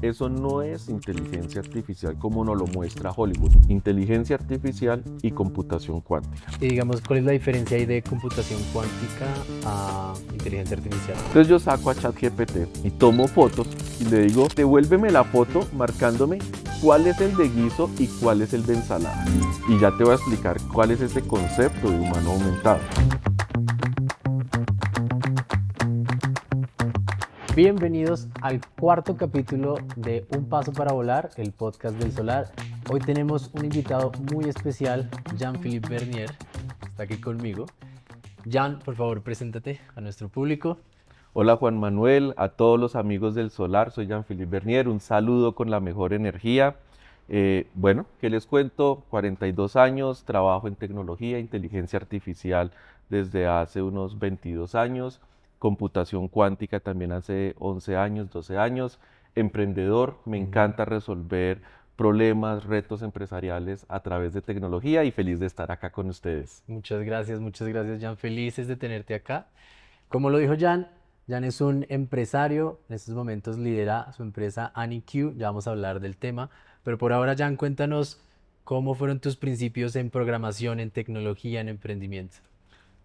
Eso no es inteligencia artificial como nos lo muestra Hollywood. Inteligencia artificial y computación cuántica. Y digamos, ¿cuál es la diferencia ahí de computación cuántica a inteligencia artificial? Entonces yo saco a ChatGPT y tomo fotos y le digo, devuélveme la foto marcándome cuál es el de guiso y cuál es el de ensalada. Y ya te voy a explicar cuál es ese concepto de humano aumentado. Bienvenidos al cuarto capítulo de Un Paso para Volar, el podcast del Solar. Hoy tenemos un invitado muy especial, Jean-Philippe Bernier, está aquí conmigo. Jean, por favor, preséntate a nuestro público. Hola Juan Manuel, a todos los amigos del Solar, soy Jean-Philippe Bernier, un saludo con la mejor energía. Bueno, ¿qué les cuento? 42 años, trabajo en tecnología, inteligencia artificial desde hace unos 22 años, computación cuántica también hace 11 años, 12 años, emprendedor, me encanta resolver problemas, retos empresariales a través de tecnología y feliz de estar acá con ustedes. Muchas gracias, Jean. Felices de tenerte acá. Como lo dijo Jean, Jean es un empresario, en estos momentos lidera su empresa AnyQ, ya vamos a hablar del tema, pero por ahora, Jean, cuéntanos cómo fueron tus principios en programación, en tecnología, en emprendimiento.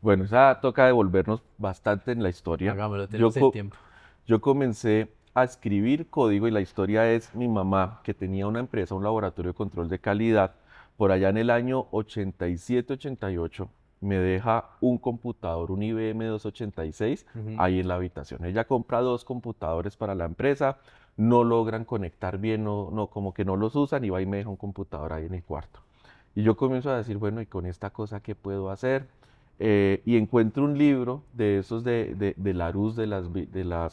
Bueno, esa toca devolvernos bastante en la historia. Hagámoslo, Yo, tenemos el co- tiempo. yo comencé a escribir código y la historia es mi mamá, que tenía una empresa, un laboratorio de control de calidad. Por allá en el año 87-88 me deja un computador, un IBM 286, Ujú. ahí en la habitación. Ella compra dos computadores para la empresa, no logran conectar bien, como que no los usan y va y me deja un computador ahí en el cuarto. Y yo comienzo a decir, bueno, ¿y con esta cosa qué puedo hacer? Y encuentro un libro de esos de Larousse,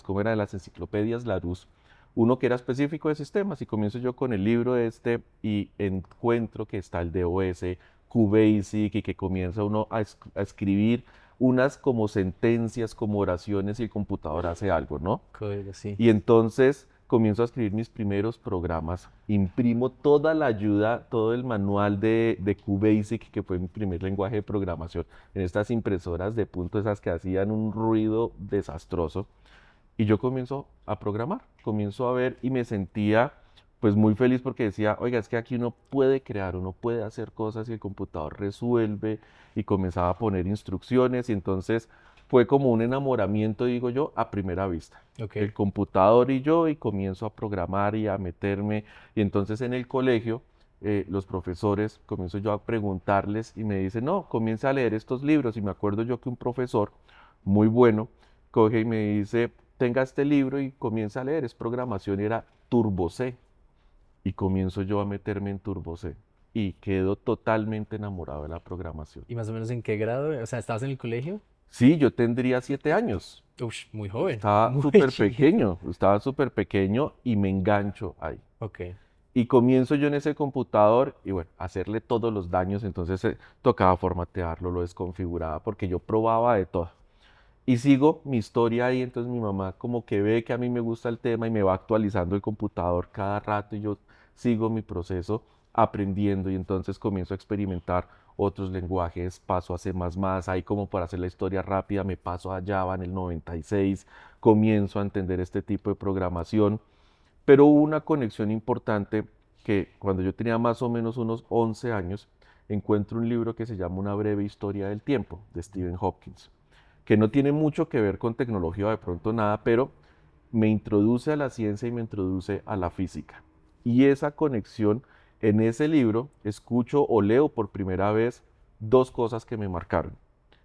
¿cómo era? De las enciclopedias Larousse, uno que era específico de sistemas, y comienzo yo con el libro este y encuentro que está el DOS, QBasic, y que comienza uno a escribir unas como sentencias, como oraciones, y el computador hace algo, ¿no? Código, sí. Y entonces comienzo a escribir mis primeros programas, imprimo toda la ayuda, todo el manual de QBasic, que fue mi primer lenguaje de programación, en estas impresoras de punto, esas que hacían un ruido desastroso. Y yo comienzo a programar, comienzo a ver y me sentía pues muy feliz porque decía, oiga, es que aquí uno puede crear, uno puede hacer cosas y el computador resuelve, y comenzaba a poner instrucciones y entonces fue como un enamoramiento, digo yo, a primera vista. Ok. El computador y yo, y comienzo a programar y a meterme, y entonces en el colegio los profesores, comienzo yo a preguntarles y me dicen, no, comienza a leer estos libros. Y me acuerdo yo que un profesor muy bueno coge y me dice, tenga este libro y comienza a leer, es programación, y era Turbo C. Y comienzo yo a meterme en Turbo C y quedo totalmente enamorado de la programación. ¿Y más o menos en qué grado? O sea, ¿estabas en el colegio? Sí, yo tendría 7 años, Ush, muy joven, estaba muy súper chiquito. pequeño, estaba súper pequeño y me engancho ahí. Ok. Y comienzo yo en ese computador y bueno, hacerle todos los daños, entonces tocaba formatearlo, lo desconfiguraba porque yo probaba de todo. Y sigo mi historia ahí, entonces mi mamá como que ve que a mí me gusta el tema y me va actualizando el computador cada rato, y yo sigo mi proceso aprendiendo, y entonces comienzo a experimentar otros lenguajes, paso a C++, ahí como para hacer la historia rápida me paso a Java en el 96, comienzo a entender este tipo de programación, pero hubo una conexión importante que cuando yo tenía más o menos unos 11 años, encuentro un libro que se llama Una breve historia del tiempo, de Stephen Hopkins, que no tiene mucho que ver con tecnología o de pronto nada, pero me introduce a la ciencia y me introduce a la física. Y esa conexión, en ese libro escucho o leo por primera vez dos cosas que me marcaron: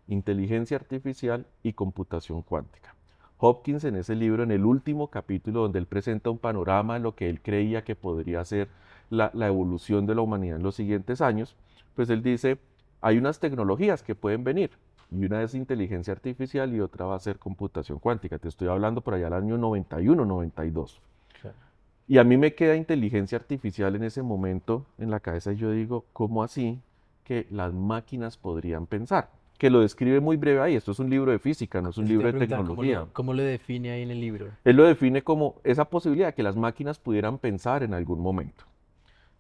inteligencia artificial y computación cuántica. Hopkins, en ese libro, en el último capítulo, donde él presenta un panorama de lo que él creía que podría ser la evolución de la humanidad en los siguientes años, pues él dice, hay unas tecnologías que pueden venir, y una es inteligencia artificial y otra va a ser computación cuántica. Te estoy hablando por allá del año 91, 92. Claro. Y a mí me queda inteligencia artificial en ese momento en la cabeza, y yo digo, ¿cómo así que las máquinas podrían pensar? Que lo describe muy breve ahí. Esto es un libro de física, no es un Eso te iba libro a de preguntar, tecnología. cómo lo define ahí en el libro? Él lo define como esa posibilidad de que las máquinas pudieran pensar en algún momento.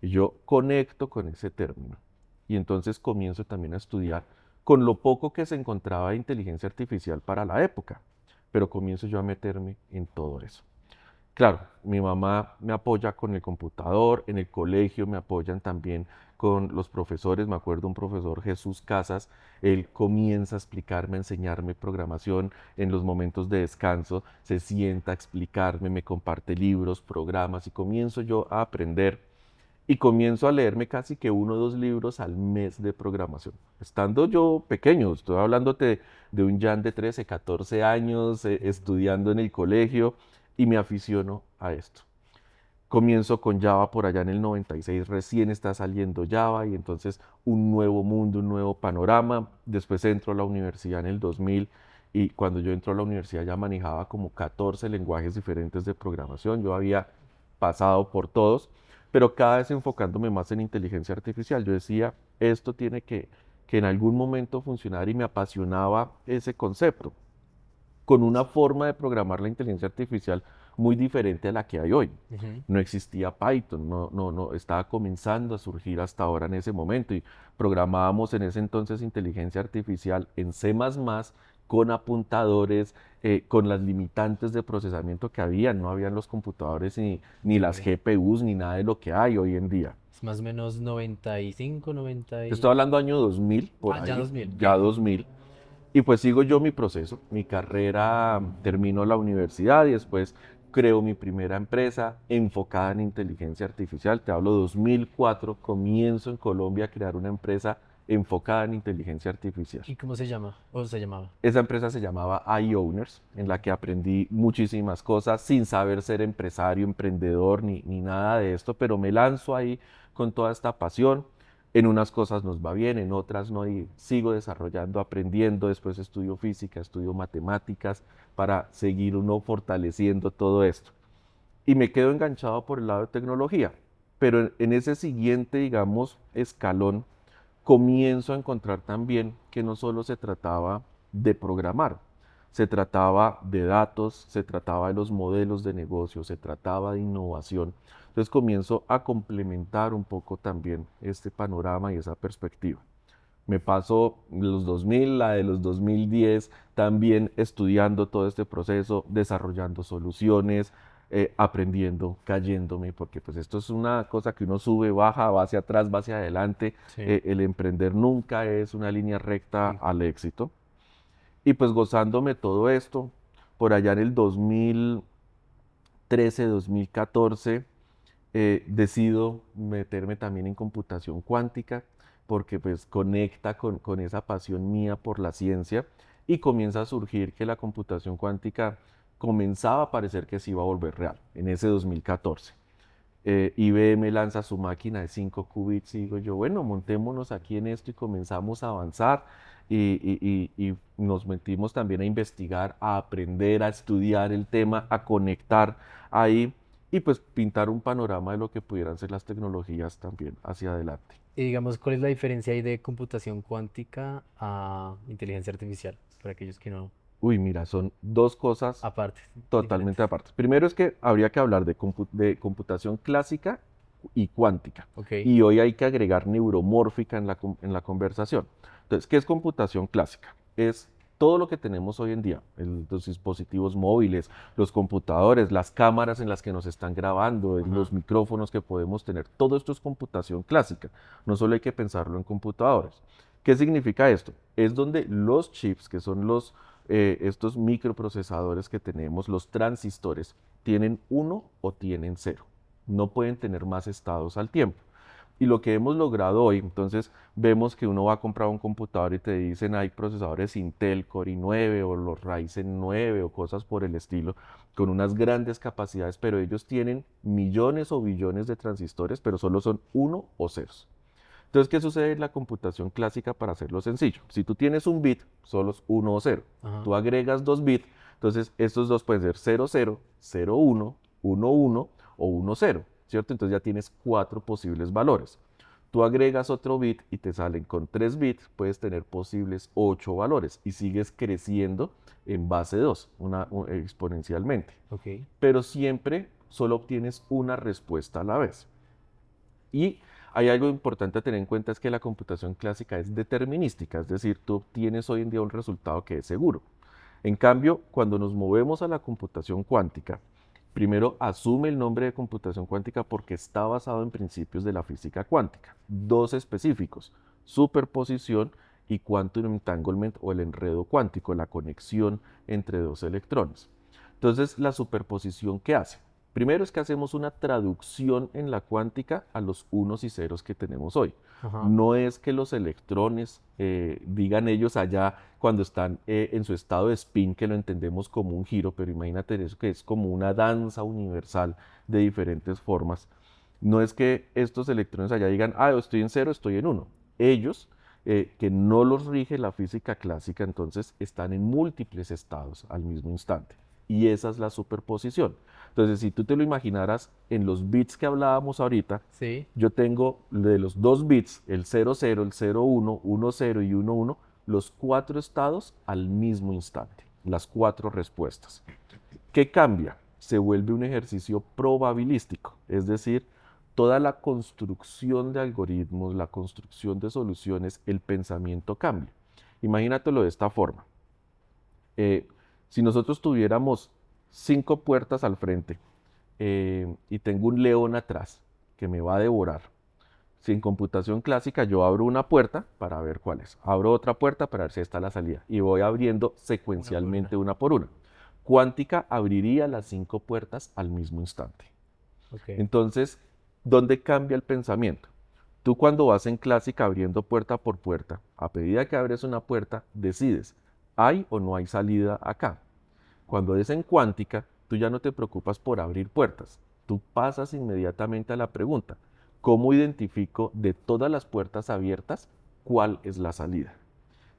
Y yo conecto con ese término. Y entonces comienzo también a estudiar con lo poco que se encontraba de inteligencia artificial para la época. Pero comienzo yo a meterme en todo eso. Claro, mi mamá me apoya con el computador, en el colegio me apoyan también con los profesores. Me acuerdo un profesor, Jesús Casas, él comienza a explicarme, a enseñarme programación en los momentos de descanso, se sienta a explicarme, me comparte libros, programas y comienzo yo a aprender y comienzo a leerme casi que 1 o 2 libros al mes de programación. Estando yo pequeño, estoy hablándote de un Jan de 13, 14 años, estudiando en el colegio y me aficiono a esto. Comienzo con Java por allá en el 96, recién está saliendo Java y entonces un nuevo mundo, un nuevo panorama. Después entro a la universidad en el 2000 y cuando yo entro a la universidad ya manejaba como 14 lenguajes diferentes de programación. Yo había pasado por todos, pero cada vez enfocándome más en inteligencia artificial. Yo decía, esto tiene que en algún momento funcionar y me apasionaba ese concepto con una forma de programar la inteligencia artificial muy diferente a la que hay hoy. Ujú. No existía Python, no, estaba comenzando a surgir hasta ahora en ese momento y programábamos en ese entonces inteligencia artificial en C++, con apuntadores, con las limitantes de procesamiento que había, no habían los computadores ni las Entiendo. GPUs ni nada de lo que hay hoy en día. Es más o menos 95, 90 Te estoy y... hablando año 2000, por Ah, ya ahí, 2000, ok. ya 2000. Y pues sigo yo mi proceso, mi carrera, termino la universidad y después creo mi primera empresa enfocada en inteligencia artificial. Te hablo 2004, comienzo en Colombia a crear una empresa enfocada en inteligencia artificial. ¿Y cómo se llama? ¿O se llamaba? Esa empresa se llamaba iOwners, en la que aprendí muchísimas cosas sin saber ser empresario, emprendedor ni nada de esto, pero me lanzo ahí con toda esta pasión. En unas cosas nos va bien, en otras no, y sigo desarrollando, aprendiendo. Después estudio física, estudio matemáticas para seguir uno fortaleciendo todo esto. Y me quedo enganchado por el lado de tecnología. Pero en ese siguiente, digamos, escalón, comienzo a encontrar también que no solo se trataba de programar, se trataba de datos, se trataba de los modelos de negocio, se trataba de innovación. Entonces comienzo a complementar un poco también este panorama y esa perspectiva. Me paso los 2000, la de los 2010, también estudiando todo este proceso, desarrollando soluciones, aprendiendo, cayéndome, porque pues esto es una cosa que uno sube, baja, va hacia atrás, va hacia adelante. Sí, El emprender nunca es una línea recta sí. al éxito. Y pues gozándome todo esto, por allá en el 2013, 2014, decido meterme también en computación cuántica porque pues conecta con esa pasión mía por la ciencia y comienza a surgir que la computación cuántica comenzaba a parecer que se iba a volver real en ese 2014. IBM lanza su máquina de 5 qubits y digo yo, bueno, montémonos aquí en esto y comenzamos a avanzar y nos metimos también a investigar, a aprender, a estudiar el tema, a conectar ahí y pues pintar un panorama de lo que pudieran ser las tecnologías también hacia adelante. Y digamos, ¿cuál es la diferencia ahí de computación cuántica a inteligencia artificial? Para aquellos que no, Uy, mira, son dos cosas aparte, diferentes. totalmente aparte. Primero es que habría que hablar de computación clásica y cuántica. Ok. Y hoy hay que agregar neuromórfica en la conversación. Entonces, ¿qué es computación clásica? Es todo lo que tenemos hoy en día, los dispositivos móviles, los computadores, las cámaras en las que nos están grabando, Ajá. los micrófonos que podemos tener. Todo esto es computación clásica. No solo hay que pensarlo en computadores. ¿Qué significa esto? Es donde los chips, que son estos microprocesadores que tenemos, los transistores, tienen uno o tienen cero. No pueden tener más estados al tiempo. Y lo que hemos logrado hoy, entonces vemos que uno va a comprar un computador y te dicen hay procesadores Intel Core i9 o los Ryzen 9 o cosas por el estilo, con unas grandes capacidades, pero ellos tienen millones o billones de transistores, pero solo son uno o ceros. Entonces, ¿qué sucede en la computación clásica para hacerlo sencillo? Si tú tienes un bit, solo es 1 o 0. Ajá. Tú agregas 2 bits, entonces estos dos pueden ser 0, 0, 0, 1, 1, 1 o 1, 0, ¿cierto? Entonces ya tienes 4 posibles valores. Tú agregas otro bit y te salen con 3 bits, puedes tener posibles 8 valores y sigues creciendo en base 2, exponencialmente. Ok. Pero siempre solo obtienes una respuesta a la vez. Y hay algo importante a tener en cuenta es que la computación clásica es determinística, es decir, tú obtienes hoy en día un resultado que es seguro. En cambio, cuando nos movemos a la computación cuántica, Primero, asume el nombre de computación cuántica porque está basado en principios de la física cuántica. Dos específicos, superposición y quantum entanglement o el enredo cuántico, la conexión entre dos electrones. Entonces, la superposición, ¿qué hace? Primero es que hacemos una traducción en la cuántica a los unos y ceros que tenemos hoy. Ajá. No es que los electrones, digan ellos allá cuando están en su estado de spin, que lo entendemos como un giro, pero imagínate eso que es como una danza universal de diferentes formas. No es que estos electrones allá digan, ah, estoy en cero, estoy en uno. Ellos, que no los rige la física clásica, entonces están en múltiples estados al mismo instante. Y esa es la superposición. Entonces, si tú te lo imaginaras en los bits que hablábamos ahorita, Sí. yo tengo de los dos bits, el 00, el 01, 10 y 11, los cuatro estados al mismo instante, las cuatro respuestas. ¿Qué cambia? Se vuelve un ejercicio probabilístico, es decir, toda la construcción de algoritmos, la construcción de soluciones, el pensamiento cambia. Imagínatelo de esta forma. Eh, si nosotros tuviéramos 5 puertas al frente y tengo un león atrás que me va a devorar, si en computación clásica yo abro una puerta para ver cuál es, abro otra puerta para ver si está la salida y voy abriendo Una por una. secuencialmente una por una. Cuántica abriría las 5 puertas al mismo instante. Ok. Entonces, ¿dónde cambia el pensamiento? Tú cuando vas en clásica abriendo puerta por puerta, a medida que abres una puerta, decides, ¿hay o no hay salida acá? Cuando es en cuántica, tú ya no te preocupas por abrir puertas. Tú pasas inmediatamente a la pregunta, ¿cómo identifico de todas las puertas abiertas cuál es la salida?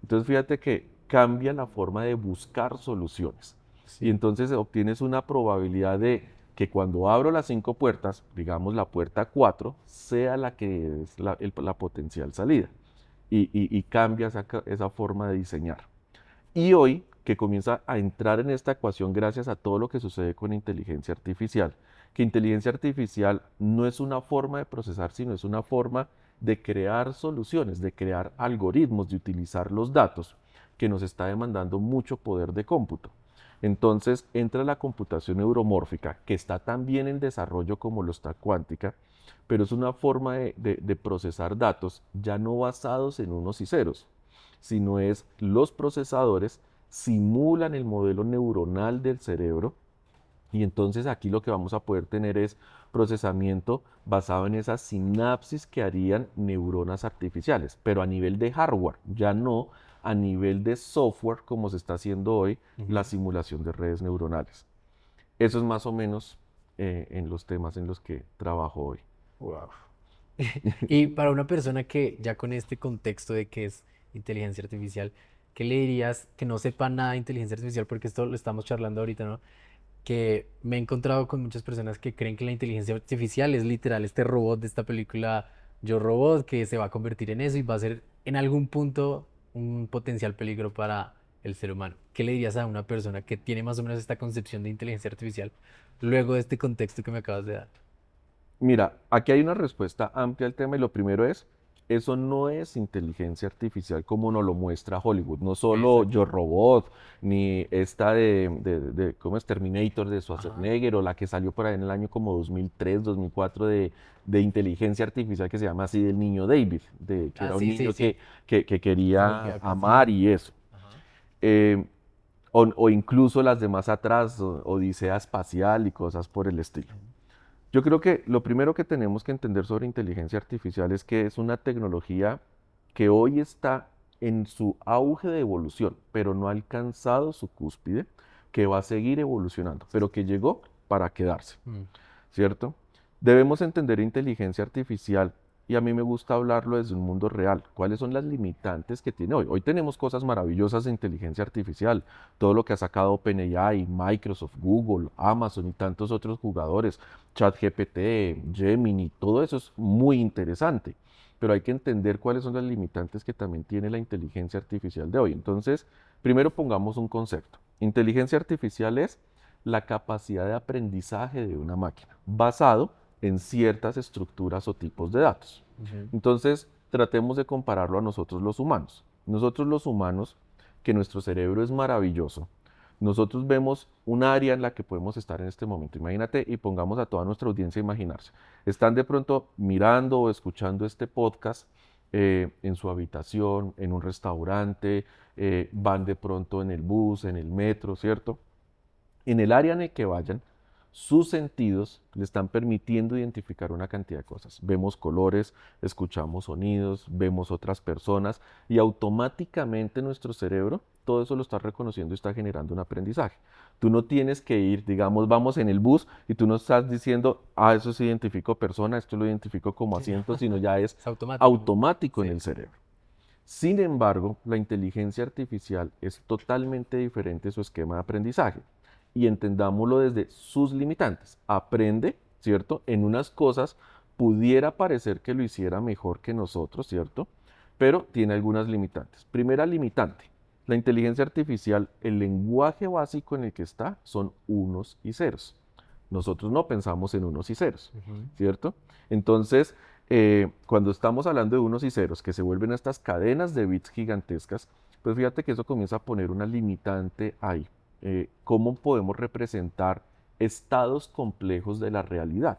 Entonces fíjate que cambia la forma de buscar soluciones. Y Sí. entonces obtienes una probabilidad de que cuando abro las 5 puertas, digamos la puerta 4, sea la que es la potencial salida. Y cambia esa forma de diseñar. Y hoy, que comienza a entrar en esta ecuación gracias a todo lo que sucede con inteligencia artificial, que inteligencia artificial no es una forma de procesar, sino es una forma de crear soluciones, de crear algoritmos, de utilizar los datos, que nos está demandando mucho poder de cómputo. Entonces entra la computación neuromórfica, que está también en desarrollo como lo está cuántica, pero es una forma de procesar datos ya no basados en unos y ceros, sino es los procesadores simulan el modelo neuronal del cerebro y entonces aquí lo que vamos a poder tener es procesamiento basado en esas sinapsis que harían neuronas artificiales, pero a nivel de hardware, ya no a nivel de software como se está haciendo hoy la Ujú. simulación de redes neuronales. Eso es más o menos en los temas en los que trabajo hoy. Wow. Y para una persona que ya con este contexto de qué es inteligencia artificial, ¿qué le dirías que no sepa nada de inteligencia artificial? Porque esto lo estamos charlando ahorita, ¿no? Que me he encontrado con muchas personas que creen que la inteligencia artificial es literal este robot de esta película Yo Robot, que se va a convertir en eso y va a ser en algún punto un potencial peligro para el ser humano. ¿Qué le dirías a una persona que tiene más o menos esta concepción de inteligencia artificial luego de este contexto que me acabas de dar? Mira, aquí hay una respuesta amplia al tema y lo primero es, eso no es inteligencia artificial como nos lo muestra Hollywood, no solo Exacto. Yo Robot, ni esta ¿cómo es? Terminator de Ajá. Schwarzenegger o la que salió por ahí en el año como 2003, 2004 de inteligencia artificial que se llama así del niño David, que Ah, era un sí, sí, niño sí. que Se quería volvía amar casi... y eso. Ajá. Eh, o incluso las de más atrás, Odisea Espacial y cosas por el estilo. Yo creo que lo primero que tenemos que entender sobre inteligencia artificial es que es una tecnología que hoy está en su auge de evolución, pero no ha alcanzado su cúspide, que va a seguir evolucionando, pero que llegó para quedarse. Mm. ¿Cierto? Debemos entender inteligencia artificial y a mí me gusta hablarlo desde un mundo real. ¿Cuáles son las limitantes que tiene hoy? Hoy tenemos cosas maravillosas de inteligencia artificial, todo lo que ha sacado OpenAI, Microsoft, Google, Amazon y tantos otros jugadores, ChatGPT, Gemini, todo eso es muy interesante, pero hay que entender cuáles son las limitantes que también tiene la inteligencia artificial de hoy. Entonces, primero pongamos un concepto. Inteligencia artificial es la capacidad de aprendizaje de una máquina, basado en ciertas estructuras o tipos de datos. Ujú. Entonces, tratemos de compararlo a nosotros los humanos. Nosotros los humanos, que nuestro cerebro es maravilloso, Nosotros vemos un área en la que podemos estar en este momento. Imagínate y pongamos a toda nuestra audiencia a imaginarse. Están de pronto mirando o escuchando este podcast en su habitación, en un restaurante, van de pronto en el bus, en el metro, ¿cierto? En el área en el que vayan, sus sentidos le están permitiendo identificar una cantidad de cosas. Vemos colores, escuchamos sonidos, vemos otras personas y automáticamente nuestro cerebro todo eso lo está reconociendo y está generando un aprendizaje. Tú no tienes que ir, digamos, vamos en el bus y tú no estás diciendo, eso se identificó persona, esto lo identifico como Sí. asiento, sino ya es Es automático. automático en Sí. el cerebro. Sin embargo, la inteligencia artificial es totalmente diferente su esquema de aprendizaje y entendámoslo desde sus limitantes. Aprende, ¿cierto? En unas cosas pudiera parecer que lo hiciera mejor que nosotros, ¿cierto? Pero tiene algunas limitantes. Primera limitante, la inteligencia artificial, el lenguaje básico en el que está son unos y ceros. Nosotros no pensamos en unos y ceros, ¿cierto? Entonces, cuando estamos hablando de unos y ceros que se vuelven estas cadenas de bits gigantescas, pues fíjate que eso comienza a poner una limitante ahí. ¿Cómo podemos representar estados complejos de la realidad?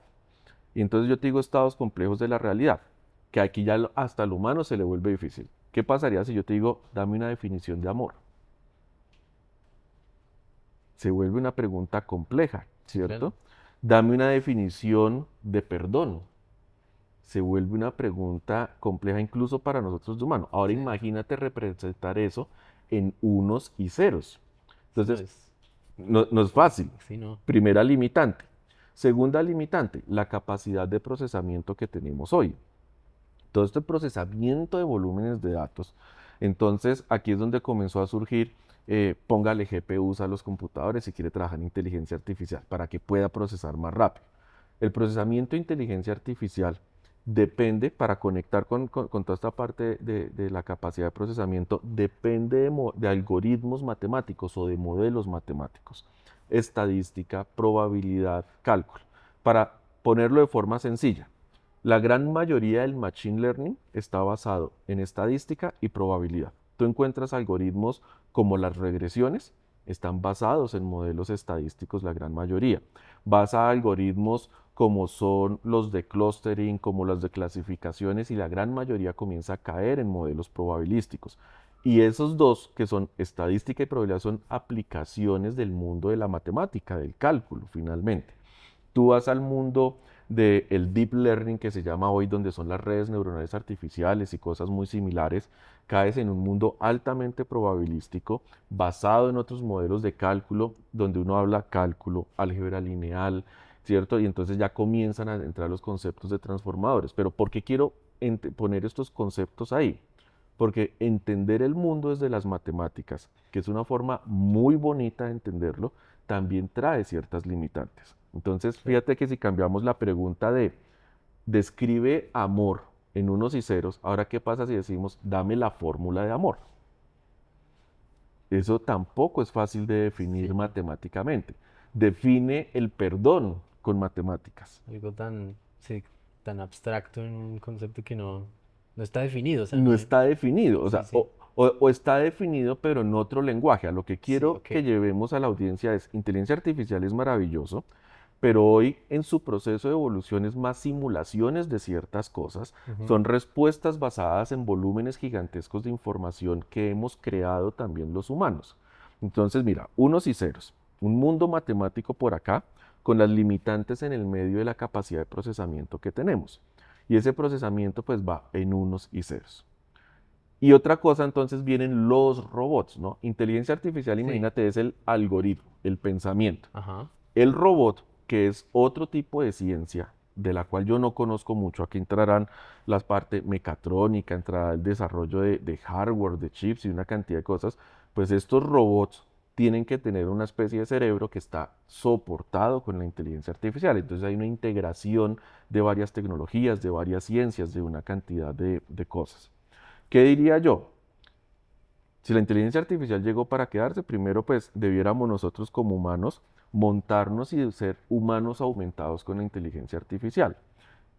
Y entonces yo te digo estados complejos de la realidad, que aquí ya hasta al humano se le vuelve difícil. ¿Qué pasaría si yo te digo, dame una definición de amor? Se vuelve una pregunta compleja, Sí, ¿cierto? claro. Dame una definición de perdón. Se vuelve una pregunta compleja incluso para nosotros de humanos. Ahora Sí. imagínate representar eso en unos y ceros. No Entonces, es, no es fácil. sí, no. Primera limitante. Segunda limitante, la capacidad de procesamiento que tenemos hoy. Todo este procesamiento de volúmenes de datos. Entonces, aquí es donde comenzó a surgir, póngale GPUs a los computadores si quiere trabajar en inteligencia artificial para que pueda procesar más rápido. El procesamiento de inteligencia artificial depende, para conectar con toda esta parte de la capacidad de procesamiento, depende de algoritmos matemáticos o de modelos matemáticos, estadística, probabilidad, cálculo. Para ponerlo de forma sencilla, la gran mayoría del machine learning está basado en estadística y probabilidad. Tú encuentras algoritmos como las regresiones, están basados en modelos estadísticos la gran mayoría. Vas a algoritmos como son los de clustering, como los de clasificaciones y la gran mayoría comienza a caer en modelos probabilísticos. Y esos dos, que son estadística y probabilidad, son aplicaciones del mundo de la matemática, del cálculo, finalmente. Tú vas al mundo del deep learning que se llama hoy, donde son las redes neuronales artificiales y cosas muy similares, caes en un mundo altamente probabilístico, basado en otros modelos de cálculo, donde uno habla cálculo, álgebra lineal, ¿cierto? Y entonces ya comienzan a entrar los conceptos de transformadores. Pero ¿por qué quiero poner estos conceptos ahí? Porque entender el mundo desde las matemáticas, que es una forma muy bonita de entenderlo, también trae ciertas limitantes. Entonces, Sí. fíjate que si cambiamos la pregunta de describe amor en unos y ceros, ahora qué pasa si decimos dame la fórmula de amor. Eso tampoco es fácil de Sí, definir no. matemáticamente. Define el perdón con matemáticas. Algo tan, sí, tan abstracto en un concepto que no está definido, o sea, No no. está definido, o Sí, sea, sí. o está definido pero en otro lenguaje. A lo que Sí, quiero ok. que llevemos a la audiencia es, inteligencia artificial es maravilloso, pero hoy en su proceso de evolución es más simulaciones de ciertas cosas, Ujú. son respuestas basadas en volúmenes gigantescos de información que hemos creado también los humanos. Entonces, mira, unos y ceros, un mundo matemático por acá, con las limitantes en el medio de la capacidad de procesamiento que tenemos. Y ese procesamiento pues va en unos y ceros. Y otra cosa, entonces vienen los robots, ¿no? Inteligencia artificial, Sí. imagínate, es el algoritmo, el pensamiento. Ajá. El robot, que es otro tipo de ciencia, de la cual yo no conozco mucho, aquí entrarán las partes mecatrónica, entrará el desarrollo de hardware, de chips y una cantidad de cosas, pues estos robots tienen que tener una especie de cerebro que está soportado con la inteligencia artificial. Entonces hay una integración de varias tecnologías, de varias ciencias, de una cantidad de cosas. ¿Qué diría yo? Si la inteligencia artificial llegó para quedarse, primero pues debiéramos nosotros como humanos montarnos y ser humanos aumentados con la inteligencia artificial.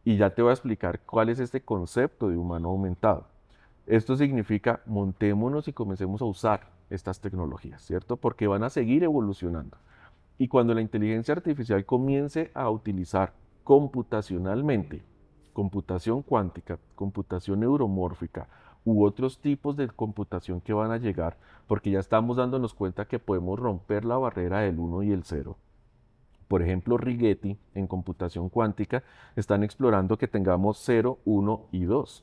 Y ya te voy a explicar cuál es este concepto de humano aumentado. Esto significa montémonos y comencemos a usar estas tecnologías, ¿cierto? Porque van a seguir evolucionando. Y cuando la inteligencia artificial comience a utilizar computacionalmente, computación cuántica, computación neuromórfica u otros tipos de computación que van a llegar, porque ya estamos dándonos cuenta que podemos romper la barrera del uno y el cero. Por ejemplo, Rigetti en computación cuántica están explorando que tengamos cero, uno y 2.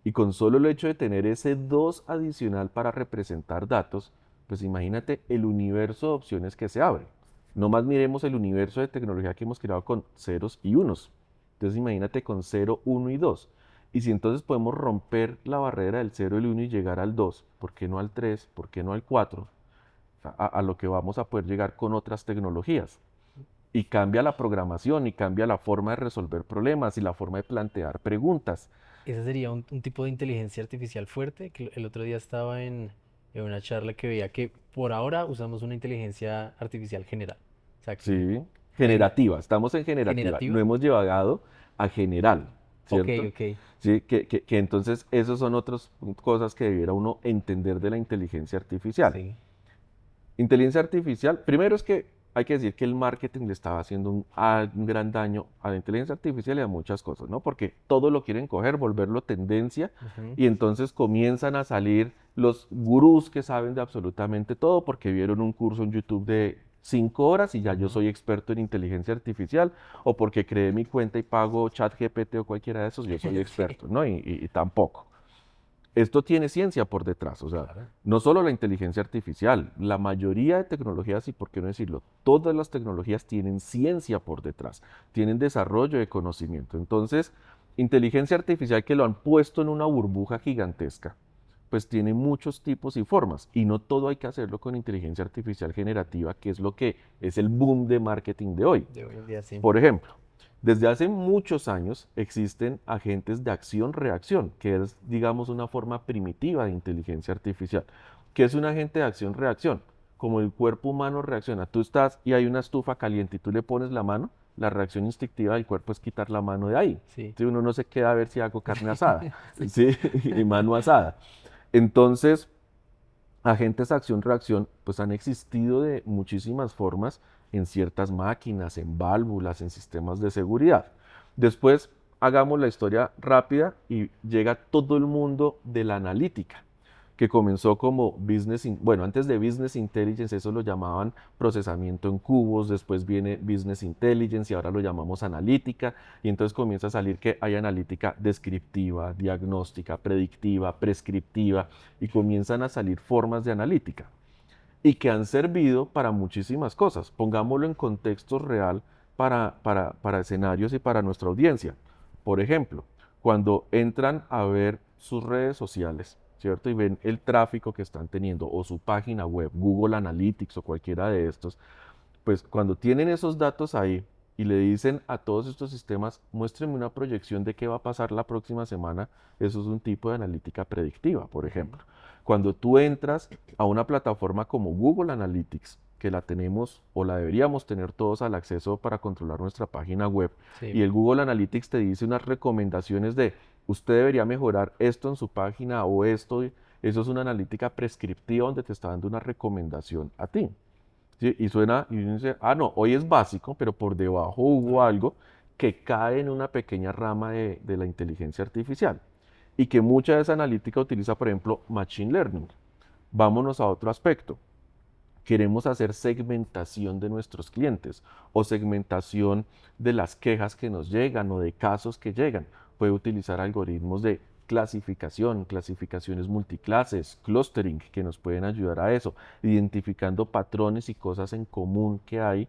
Y con solo el hecho de tener ese 2 adicional para representar datos, pues imagínate el universo de opciones que se abre. No más miremos el universo de tecnología que hemos creado con ceros y unos. Entonces imagínate con cero, uno y 2. Y si entonces podemos romper la barrera del cero y el 1 y llegar al 2, ¿por qué no al 3? ¿Por qué no al 4? O sea, a lo que vamos a poder llegar con otras tecnologías. Y cambia la programación y cambia la forma de resolver problemas y la forma de plantear preguntas. Ese sería un tipo de inteligencia artificial fuerte, que el otro día estaba en una charla que veía que por ahora usamos una inteligencia artificial general. O sea, que Sí, hay generativa, estamos en generativa, no generativa. hemos llegado a general, Ok, ¿cierto? ok. Sí, que entonces esas son otras cosas que debiera uno entender de la inteligencia artificial. Sí. Inteligencia artificial, primero es que hay que decir que el marketing le estaba haciendo un gran daño a la inteligencia artificial y a muchas cosas, ¿no? Porque todo lo quieren coger, volverlo tendencia Ujú. y entonces comienzan a salir los gurús que saben de absolutamente todo porque vieron un curso en YouTube de 5 horas y ya yo Ujú. soy experto en inteligencia artificial o porque creé mi cuenta y pago ChatGPT o cualquiera de esos, yo soy Sí, experto, ¿no? Y tampoco. Esto tiene ciencia por detrás, o sea, claro. no solo la inteligencia artificial, la mayoría de tecnologías, y por qué no decirlo, todas las tecnologías tienen ciencia por detrás, tienen desarrollo de conocimiento. Entonces, inteligencia artificial que lo han puesto en una burbuja gigantesca, pues tiene muchos tipos y formas, y no todo hay que hacerlo con inteligencia artificial generativa, que es lo que es el boom de marketing de hoy. De hoy en día sí. Por ejemplo, desde hace muchos años existen agentes de acción-reacción, que es, digamos, una forma primitiva de inteligencia artificial. ¿Qué es un agente de acción-reacción? Como el cuerpo humano reacciona. Tú estás y hay una estufa caliente y tú le pones la mano, la reacción instintiva del cuerpo es quitar la mano de ahí. Sí. Si uno no se queda a ver si hago carne asada, Sí. ¿sí? Y mano asada. Entonces, agentes acción-reacción, pues han existido de muchísimas formas en ciertas máquinas, en válvulas, en sistemas de seguridad. Después hagamos la historia rápida y llega todo el mundo de la analítica, que comenzó como bueno, antes de Business Intelligence eso lo llamaban procesamiento en cubos, después viene Business Intelligence y ahora lo llamamos analítica, y entonces comienza a salir que hay analítica descriptiva, diagnóstica, predictiva, prescriptiva, y comienzan a salir formas de analítica y que han servido para muchísimas cosas. Pongámoslo en contexto real para escenarios y para nuestra audiencia. Por ejemplo, cuando entran a ver sus redes sociales, ¿cierto? Y ven el tráfico que están teniendo o su página web, Google Analytics o cualquiera de estos, pues cuando tienen esos datos ahí y le dicen a todos estos sistemas, muéstrenme una proyección de qué va a pasar la próxima semana, eso es un tipo de analítica predictiva, por Ujú. ejemplo. Cuando tú entras a una plataforma como Google Analytics, que la tenemos o la deberíamos tener todos al acceso para controlar nuestra página web, Sí. y el Google Analytics te dice unas recomendaciones de usted debería mejorar esto en su página o esto, eso es una analítica prescriptiva donde te está dando una recomendación a ti. ¿Sí? Y suena, y uno dice, ah, no, hoy es básico, pero por debajo hubo Claro. algo que cae en una pequeña rama de la inteligencia artificial y que mucha de esa analítica utiliza, por ejemplo, Machine Learning. Vámonos a otro aspecto. Queremos hacer segmentación de nuestros clientes o segmentación de las quejas que nos llegan o de casos que llegan. Puede utilizar algoritmos de clasificación, clasificaciones multiclases, clustering, que nos pueden ayudar a eso, identificando patrones y cosas en común que hay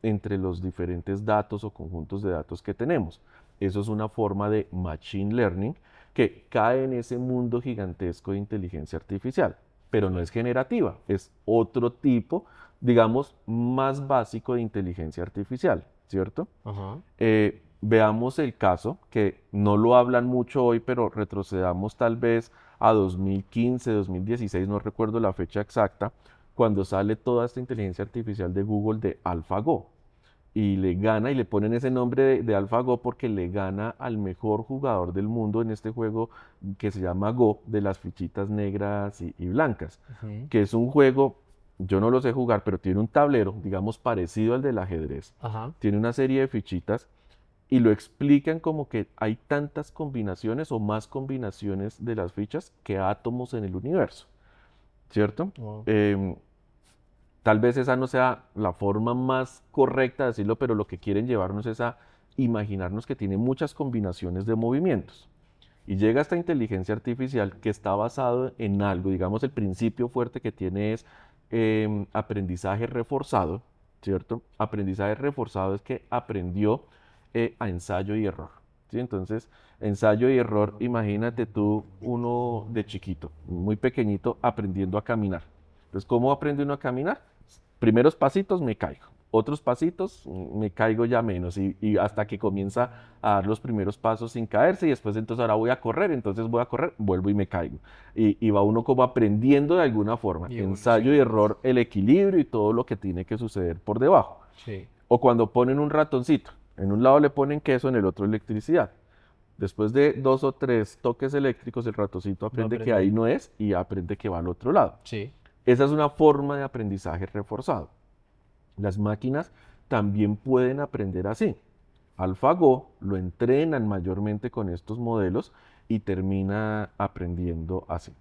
entre los diferentes datos o conjuntos de datos que tenemos. Eso es una forma de machine learning que cae en ese mundo gigantesco de inteligencia artificial, pero no es generativa, es otro tipo, digamos, más básico de inteligencia artificial, ¿cierto? Ajá. Veamos el caso, que no lo hablan mucho hoy, pero retrocedamos tal vez a 2015, 2016, no recuerdo la fecha exacta, cuando sale toda esta inteligencia artificial de Google de AlphaGo. y le gana y le ponen ese nombre de AlphaGo porque le gana al mejor jugador del mundo en este juego que se llama Go, de las fichitas negras y blancas, Ujú. que es un juego, yo no lo sé jugar, pero tiene un tablero, digamos, parecido al del ajedrez. Ajá. Tiene una serie de fichitas y lo explican como que hay tantas combinaciones o más combinaciones de las fichas que átomos en el universo, ¿cierto? Wow. Tal vez esa no sea la forma más correcta de decirlo, pero lo que quieren llevarnos es a imaginarnos que tiene muchas combinaciones de movimientos. Y llega esta inteligencia artificial que está basado en algo, digamos, el principio fuerte que tiene es aprendizaje reforzado, ¿cierto? Aprendizaje reforzado es que aprendió a ensayo y error, ¿sí? Entonces, ensayo y error, imagínate tú, uno de chiquito, muy pequeñito, aprendiendo a caminar. Entonces, ¿cómo aprende uno a caminar? Primeros pasitos me caigo, otros pasitos me caigo ya menos y hasta que comienza a dar los primeros pasos sin caerse y después entonces ahora voy a correr, entonces voy a correr, vuelvo y me caigo. Y va uno como aprendiendo de alguna forma, Y ensayo y evoluciona. error, el equilibrio y todo lo que tiene que suceder por debajo. Sí. O cuando ponen un ratoncito, en un lado le ponen queso, en el otro electricidad. Después de 2 o 3 toques eléctricos, el ratoncito Va aprende que ahí aprendiendo. no es y aprende que va al otro lado. Sí. Esa es una forma de aprendizaje reforzado. Las máquinas también pueden aprender así. AlphaGo lo entrenan mayormente con estos modelos y termina aprendiendo así.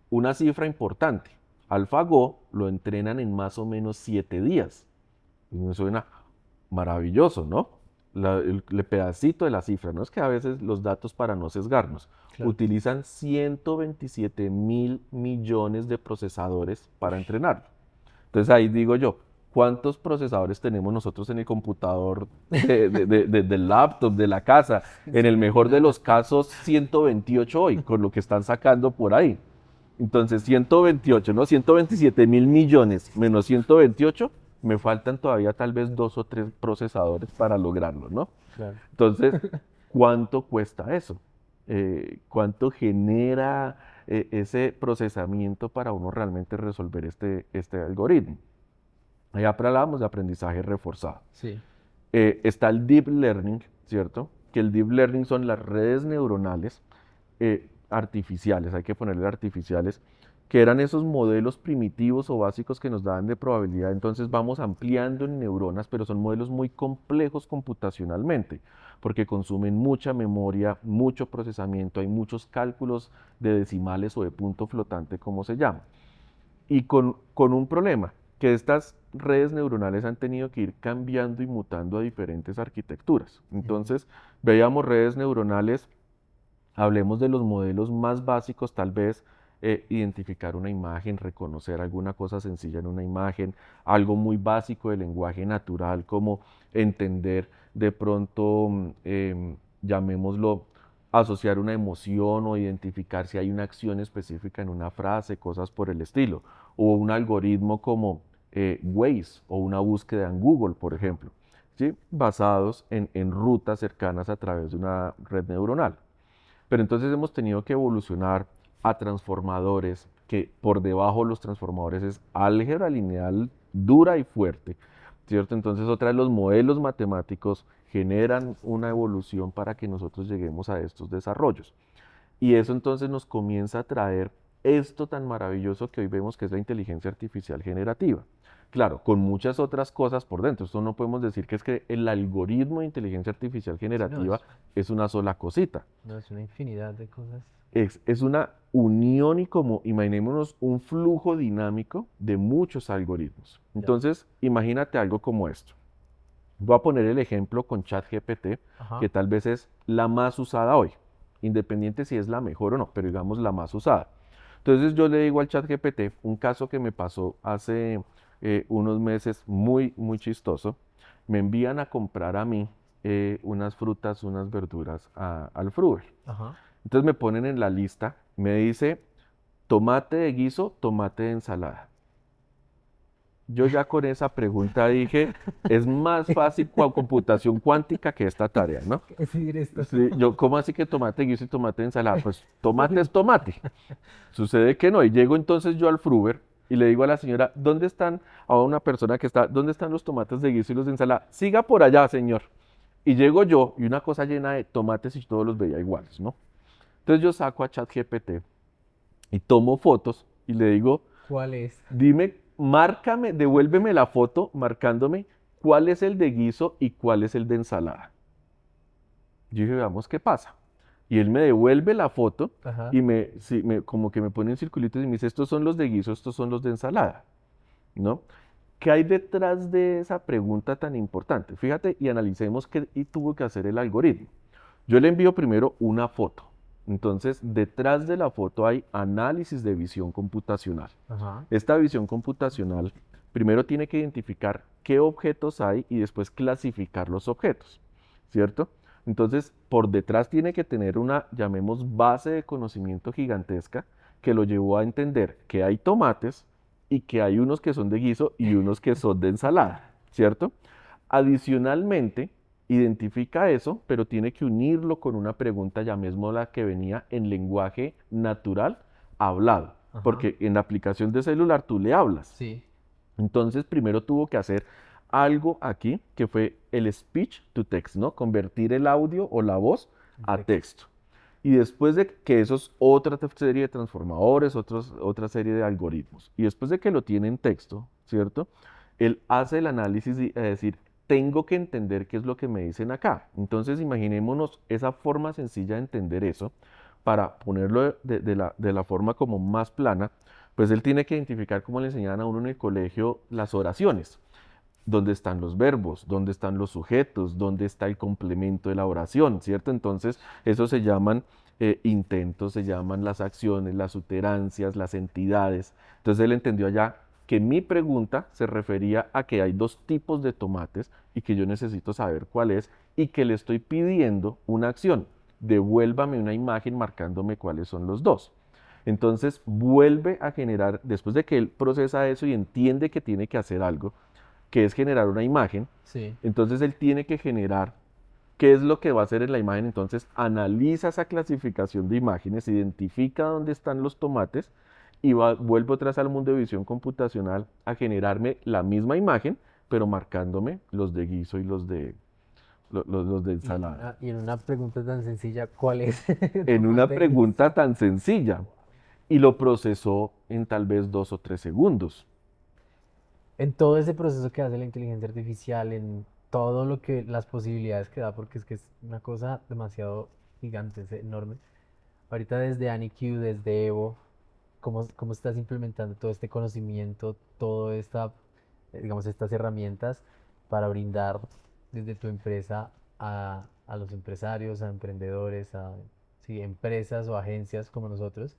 Una cifra importante, AlphaGo lo entrenan en más o menos 7 días. Y me suena maravilloso, ¿no? El pedacito de la cifra, ¿no? Es que a veces los datos para no sesgarnos Claro. utilizan 127.000 millones de procesadores para Ush. entrenarlo. Entonces ahí digo yo, ¿cuántos procesadores tenemos nosotros en el computador del laptop, de la casa? En el Sí, mejor de nada. los casos, 128 hoy, con lo que están sacando por ahí. Entonces, 128, ¿no? 127.000 millones menos 128, me faltan todavía tal vez 2 o 3 procesadores para lograrlo, ¿no? Claro. Entonces, ¿cuánto cuesta eso? ¿Cuánto genera ese procesamiento para uno realmente resolver este algoritmo? Allá hablábamos de aprendizaje reforzado. Sí. Está el deep learning, ¿cierto? Que el deep learning son las redes neuronales artificiales, hay que ponerle artificiales, que eran esos modelos primitivos o básicos que nos daban de probabilidad. Entonces vamos ampliando en neuronas, pero son modelos muy complejos computacionalmente, porque consumen mucha memoria, mucho procesamiento, hay muchos cálculos de decimales o de punto flotante, como se llama. Y con un problema, que estas redes neuronales han tenido que ir cambiando y mutando a diferentes arquitecturas. Ujú. Entonces, veíamos redes neuronales, hablemos de los modelos más básicos, tal vez identificar una imagen, reconocer alguna cosa sencilla en una imagen, algo muy básico de lenguaje natural, como entender de pronto, llamémoslo, asociar una emoción o identificar si hay una acción específica en una frase, cosas por el estilo, o un algoritmo como Waze o una búsqueda en Google, por ejemplo, ¿sí? Basados en rutas cercanas a través de una red neuronal. Pero entonces hemos tenido que evolucionar a transformadores, que por debajo de los transformadores es álgebra lineal dura y fuerte, ¿cierto? Entonces otra vez los modelos matemáticos generan una evolución para que nosotros lleguemos a estos desarrollos. Y eso entonces nos comienza a traer esto tan maravilloso que hoy vemos que es la inteligencia artificial generativa. Claro, con muchas otras cosas por dentro. Esto no podemos decir que es que el algoritmo de inteligencia artificial Sí, no, generativa es una sola cosita. no, es una infinidad de cosas. Es una unión y como, imaginémonos, un flujo dinámico de muchos algoritmos. Ya. Entonces, imagínate algo como esto. Voy a poner el ejemplo con ChatGPT, Ajá. que tal vez es la más usada hoy, independiente si es la mejor o no, pero digamos la más usada. Entonces yo le digo al ChatGPT un caso que me pasó hace unos meses muy, muy chistoso. Me envían a comprar a mí unas frutas, unas verduras al Fruver. Ajá. Entonces me ponen en la lista, me dice tomate de guiso, tomate de ensalada. Yo ya con esa pregunta dije, es más fácil computación cuántica que esta tarea, ¿no? ¿Qué decir esto? Sí, yo, ¿cómo así que tomate de guiso y tomate de ensalada? Pues tomate es tomate. Sucede que no, y llego entonces yo al Fruver y le digo a la señora, ¿dónde están, a una persona que está, ¿dónde están los tomates de guiso y los de ensalada? Siga por allá, señor. Y llego yo y una cosa llena de tomates y todos los veía iguales, ¿no? Entonces yo saco a ChatGPT y tomo fotos y le digo, ¿Cuál es? dime, márcame, devuélveme la foto marcándome cuál es el de guiso y cuál es el de ensalada. Yo dije, veamos qué pasa. Y él me devuelve la foto Ajá. y como que me pone en circulitos y me dice, estos son los de guiso, estos son los de ensalada, ¿no? ¿Qué hay detrás de esa pregunta tan importante? Fíjate y analicemos qué y tuvo que hacer el algoritmo. Yo le envío primero una foto. Entonces, detrás de la foto hay análisis de visión computacional. Ajá. Esta visión computacional primero tiene que identificar qué objetos hay y después clasificar los objetos, ¿cierto? Entonces, por detrás tiene que tener una, llamemos, base de conocimiento gigantesca que lo llevó a entender que hay tomates y que hay unos que son de guiso y unos que son de ensalada, ¿cierto? Adicionalmente, identifica eso, pero tiene que unirlo con una pregunta, ya mismo la que venía en lenguaje natural hablado, Ajá. porque en la aplicación de celular tú le hablas. Sí. Entonces, primero tuvo que hacer algo aquí, que fue el speech to text, ¿no? Convertir el audio o la voz El a texto. texto. Y después de que eso es otra serie de transformadores, otra serie de algoritmos. Y después de que lo tiene en texto, ¿cierto? Él hace el análisis y decir, tengo que entender qué es lo que me dicen acá. Entonces, imaginémonos esa forma sencilla de entender eso, para ponerlo de la forma como más plana, pues él tiene que identificar, como le enseñaban a uno en el colegio, las oraciones. ¿Dónde están los verbos? ¿Dónde están los sujetos? ¿Dónde está el complemento de la oración? ¿Cierto? Entonces, eso se llaman intentos, se llaman las acciones, las uterancias, las entidades. Entonces, él entendió allá que mi pregunta se refería a que hay dos tipos de tomates y que yo necesito saber cuál es y que le estoy pidiendo una acción. Devuélvame una imagen marcándome cuáles son los dos. Entonces vuelve a generar, después de que él procesa eso y entiende que tiene que hacer algo, que es generar una imagen, Sí. entonces él tiene que generar qué es lo que va a hacer en la imagen, entonces analiza esa clasificación de imágenes, identifica dónde están los tomates y vuelve otra vez al mundo de visión computacional a generarme la misma imagen, pero marcándome los de guiso y los de ensalada. Y en una pregunta tan sencilla, ¿cuál es el En una tomate pregunta guiso? tan sencilla y lo procesó en tal vez 2 o 3 segundos. En todo ese proceso que hace la inteligencia artificial, en todo lo que, las posibilidades que da, porque es que es una cosa demasiado gigante, es enorme. Ahorita desde AnyQ, desde Evo, ¿cómo estás implementando todo este conocimiento, toda esta, digamos, estas herramientas para brindar desde tu empresa a los empresarios, a emprendedores, a sí, empresas o agencias como nosotros,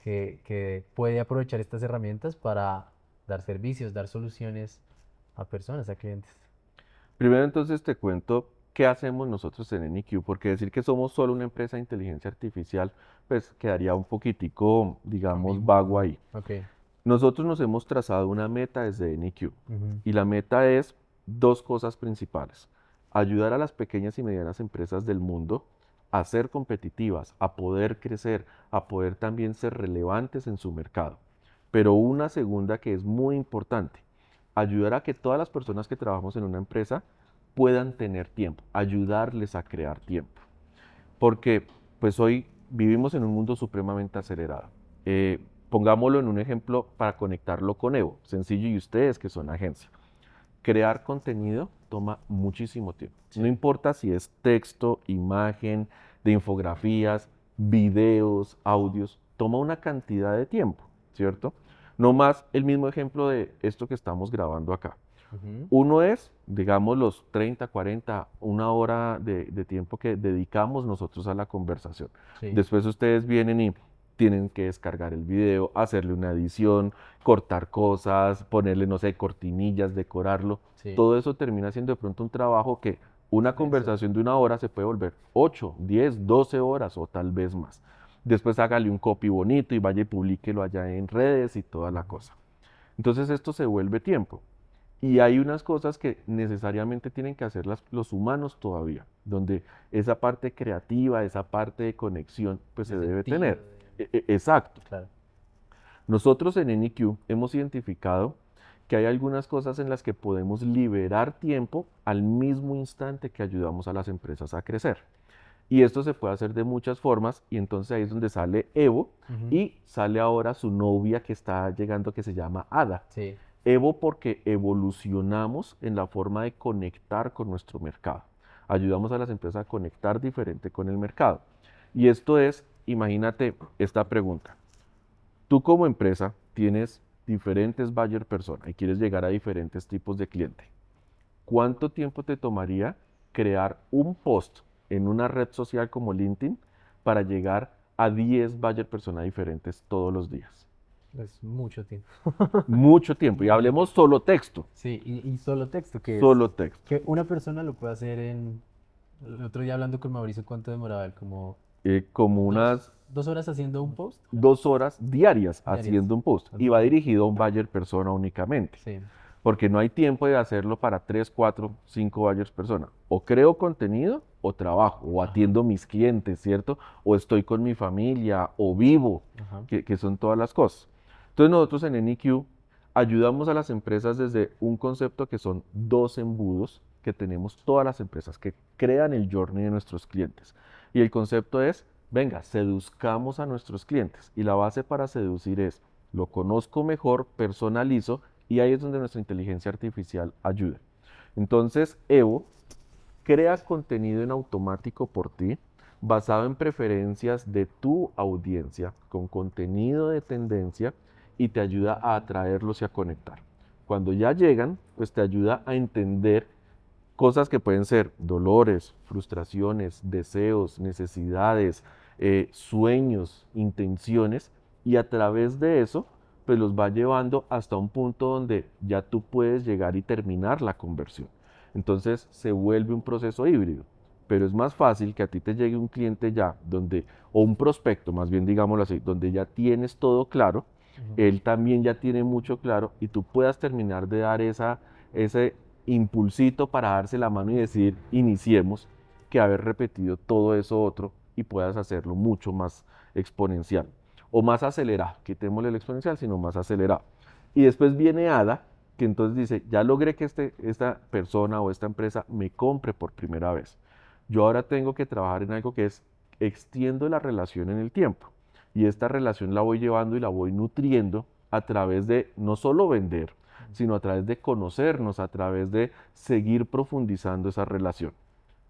que puede aprovechar estas herramientas para dar servicios, dar soluciones a personas, a clientes? Primero entonces te cuento qué hacemos nosotros en NIQ, porque decir que somos solo una empresa de inteligencia artificial, pues quedaría un poquitico, digamos, vago Ambiguo. ahí. Ok. Nosotros nos hemos trazado una meta desde NIQ Ujú. y la meta es dos cosas principales. Ayudar a las pequeñas y medianas empresas del mundo a ser competitivas, a poder crecer, a poder también ser relevantes en su mercado. Pero una segunda que es muy importante, ayudar a que todas las personas que trabajamos en una empresa puedan tener tiempo, ayudarles a crear tiempo. Porque pues hoy vivimos en un mundo supremamente acelerado. Pongámoslo en un ejemplo para conectarlo con Evo, sencillo, y ustedes que son agencia. Crear contenido toma muchísimo tiempo. No Sí. importa si es texto, imagen, de infografías, videos, audios, toma una cantidad de tiempo, ¿cierto? No más el mismo ejemplo de esto que estamos grabando acá. Ujú. Uno es, digamos, los 30, 40, una hora de tiempo que dedicamos nosotros a la conversación. Sí. Después ustedes vienen y tienen que descargar el video, hacerle una edición, cortar cosas, ponerle, no sé, cortinillas, decorarlo. Sí. Todo eso termina siendo de pronto un trabajo que una Inmenso. conversación de una hora se puede volver 8, 10, 12 horas o tal vez más. Después hágale un copy bonito y vaya y publíquelo allá en redes y toda la Ujú. cosa. Entonces esto se vuelve tiempo. Y hay unas cosas que necesariamente tienen que hacer los humanos todavía, donde esa parte creativa, esa parte de conexión, pues De se debe sentido. tener. Exacto. Claro. Nosotros en NIQ hemos identificado que hay algunas cosas en las que podemos liberar tiempo al mismo instante que ayudamos a las empresas a crecer. Y esto se puede hacer de muchas formas y entonces ahí es donde sale Evo Ujú. y sale ahora su novia que está llegando que se llama Ada. Sí, Evo porque evolucionamos en la forma de conectar con nuestro mercado. Ayudamos a las empresas a conectar diferente con el mercado. Y esto es, imagínate esta pregunta. Tú como empresa tienes diferentes buyer persona y quieres llegar a diferentes tipos de cliente. ¿Cuánto tiempo te tomaría crear un post en una red social como LinkedIn para llegar a 10 buyer persona diferentes todos los días? es mucho tiempo. Mucho tiempo. Y Mucho hablemos tiempo. solo texto. Sí, y solo texto, Solo texto. que una persona lo puede hacer en, el otro día hablando con Mauricio, ¿cuánto demoraba él? Como Como unas 2 horas haciendo un post 2 horas diarias diarias. haciendo un post. Y va dirigido a un buyer persona únicamente. Sí, Porque no hay tiempo de hacerlo para 3, 4, 5 buyers persona. O creo contenido o trabajo, o ajá, atiendo mis clientes, ¿cierto? O estoy con mi familia, o vivo, ajá. que son todas las cosas. Entonces nosotros en NIQ ayudamos a las empresas desde un concepto que son 2 embudos que tenemos todas las empresas que crean el journey de nuestros clientes. Y el concepto es, venga, seduzcamos a nuestros clientes. Y la base para seducir es, lo conozco mejor, personalizo y ahí es donde nuestra inteligencia artificial ayuda. Entonces, Evo crea contenido en automático por ti, basado en preferencias de tu audiencia, con contenido de tendencia y te ayuda a atraerlos y a conectar. Cuando ya llegan, pues te ayuda a entender cosas que pueden ser dolores, frustraciones, deseos, necesidades, sueños, intenciones, y a través de eso, pues los va llevando hasta un punto donde ya tú puedes llegar y terminar la conversión. Entonces se vuelve un proceso híbrido, pero es más fácil que a ti te llegue un cliente ya donde, o un prospecto, más bien digámoslo así, donde ya tienes todo claro, Ujú. él también ya tiene mucho claro y tú puedas terminar de dar ese impulsito para darse la mano y decir iniciemos, que haber repetido todo eso otro y puedas hacerlo mucho más exponencial o más acelerado, quitémosle el exponencial, sino más acelerado. Y después viene Ada, que entonces dice, ya logré que esta persona o esta empresa me compre por primera vez. Yo ahora tengo que trabajar en algo que es extiendo la relación en el tiempo. Y esta relación la voy llevando y la voy nutriendo a través de no solo vender, sino a través de conocernos, a través de seguir profundizando esa relación.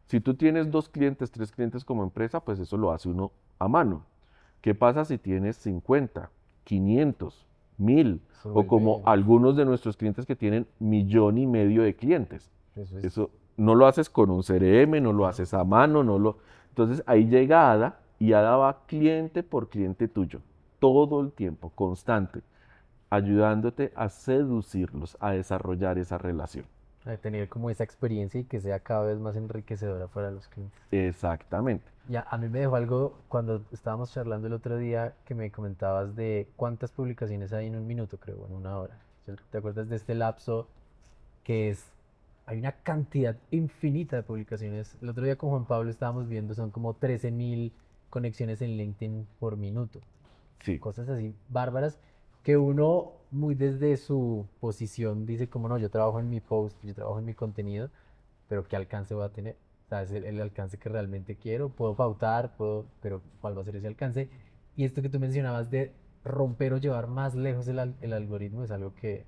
Si tú tienes 2 clientes, 3 clientes como empresa, pues eso lo hace uno a mano. ¿Qué pasa si tienes 50, 500, 1000 Se o como vuelve, algunos de nuestros clientes que tienen 1,5 millones de clientes? eso es, Eso no lo haces con un CRM, no lo no, haces a mano, no lo... Entonces ahí llega Ada y Ada va cliente por cliente tuyo, todo el tiempo, constante, ayudándote a seducirlos, a desarrollar esa relación. a tener como esa experiencia y que sea cada vez más enriquecedora para los clientes. Exactamente. Ya, a mí me dejó algo cuando estábamos charlando el otro día que me comentabas de cuántas publicaciones hay en un minuto, creo, en una hora. ¿Te acuerdas de este lapso que es, hay una cantidad infinita de publicaciones? El otro día con Juan Pablo estábamos viendo, son como 13.000 conexiones en LinkedIn por minuto. Sí, Cosas así bárbaras que uno muy desde su posición dice como no, yo trabajo en mi post, yo trabajo en mi contenido, pero ¿qué alcance voy a tener? O sea, es el alcance que realmente quiero, puedo pautar, puedo, pero ¿cuál va a ser ese alcance? Y esto que tú mencionabas de romper o llevar más lejos el algoritmo es algo que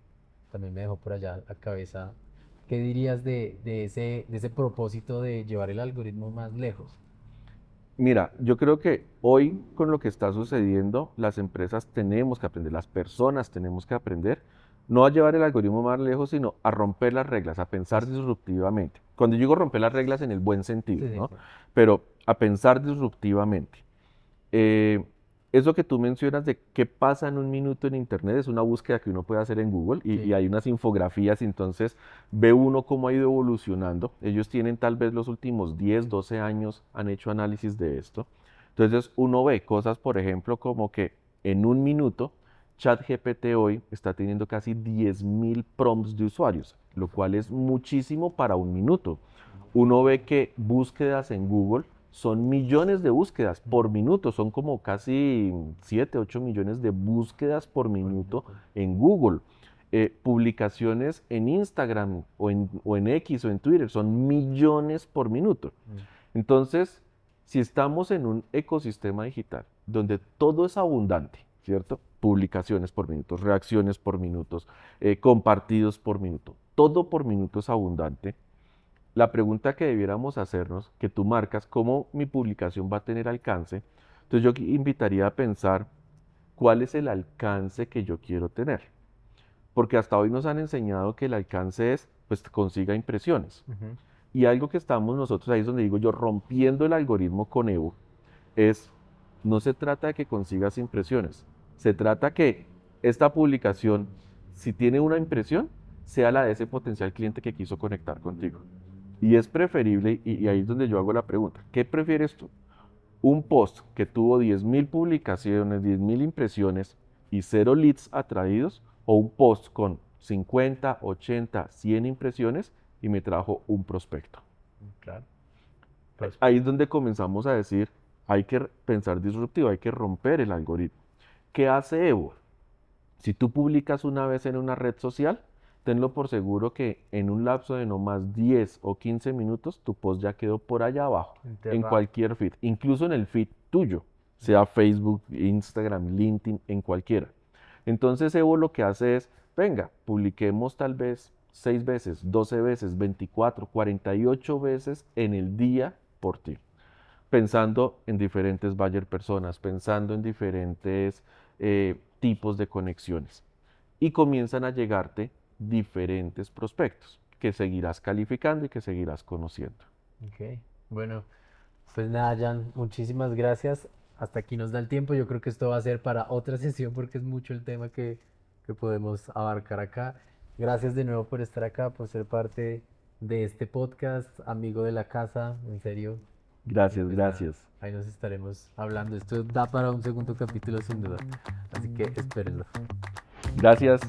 también me dejó por allá la cabeza. ¿Qué dirías de ese propósito de llevar el algoritmo más lejos? mira, yo creo que hoy con lo que está sucediendo, las empresas tenemos que aprender, las personas tenemos que aprender, no a llevar el algoritmo más lejos, sino a romper las reglas, a pensar Eso. disruptivamente. Cuando digo romper las reglas en el buen sentido, Sí, sí, ¿no? sí. Pero a pensar disruptivamente. Eh, Eso que tú mencionas de qué pasa en un minuto en Internet es una búsqueda que uno puede hacer en Google y Sí. hay unas infografías y entonces ve uno cómo ha ido evolucionando. Ellos tienen tal vez los últimos 10, 12 años, han hecho análisis de esto. Entonces uno ve cosas, por ejemplo, como que en un minuto ChatGPT hoy está teniendo casi 10,000 prompts de usuarios, lo cual es muchísimo para un minuto. Uno ve que búsquedas en Google son millones de búsquedas por minuto, son como casi 7, 8 millones de búsquedas por minuto en Google. Publicaciones en Instagram o en X o en Twitter, son millones por minuto. Entonces, si estamos en un ecosistema digital donde todo es abundante, ¿cierto? Publicaciones por minutos, reacciones por minutos, compartidos por minuto, todo por minuto es abundante. La pregunta que debiéramos hacernos, que tú marcas, ¿cómo mi publicación va a tener alcance? Entonces yo invitaría a pensar cuál es el alcance que yo quiero tener. Porque hasta hoy nos han enseñado que el alcance es, pues, consiga impresiones. Y algo que estamos nosotros, ahí es donde digo yo, rompiendo el algoritmo con Evo, es, no se trata de que consigas impresiones, se trata que esta publicación, si tiene una impresión, sea la de ese potencial cliente que quiso conectar contigo. Y es preferible, y ahí es donde yo hago la pregunta, ¿qué prefieres tú? Un post que tuvo 10.000 publicaciones, 10.000 impresiones y 0 leads atraídos, o un post con 50, 80, 100 impresiones y me trajo un prospecto. Claro. Ahí es donde comenzamos a decir, hay que pensar disruptivo, hay que romper el algoritmo. ¿Qué hace Evo? Si tú publicas una vez en una red social, tenlo por seguro que en un lapso de no más 10 o 15 minutos, tu post ya quedó por allá abajo, en cualquier feed, incluso en el feed tuyo, sea Facebook, Instagram, LinkedIn, en cualquiera. Entonces Evo lo que hace es, venga, publiquemos tal vez 6 veces, 12 veces, 24, 48 veces en el día por ti, pensando en diferentes buyer personas, pensando en diferentes tipos de conexiones. Y comienzan a llegarte diferentes prospectos que seguirás calificando y que seguirás conociendo. Ok, bueno, pues nada, Jan, muchísimas gracias. Hasta aquí nos da el tiempo. Yo creo que esto va a ser para otra sesión porque es mucho el tema que podemos abarcar acá. Gracias de nuevo por estar acá, por ser parte de este podcast, amigo de la casa, en serio. Gracias, Pues nada, gracias. ahí nos estaremos hablando. Esto da para un segundo capítulo sin duda, así que espérenlo. Gracias.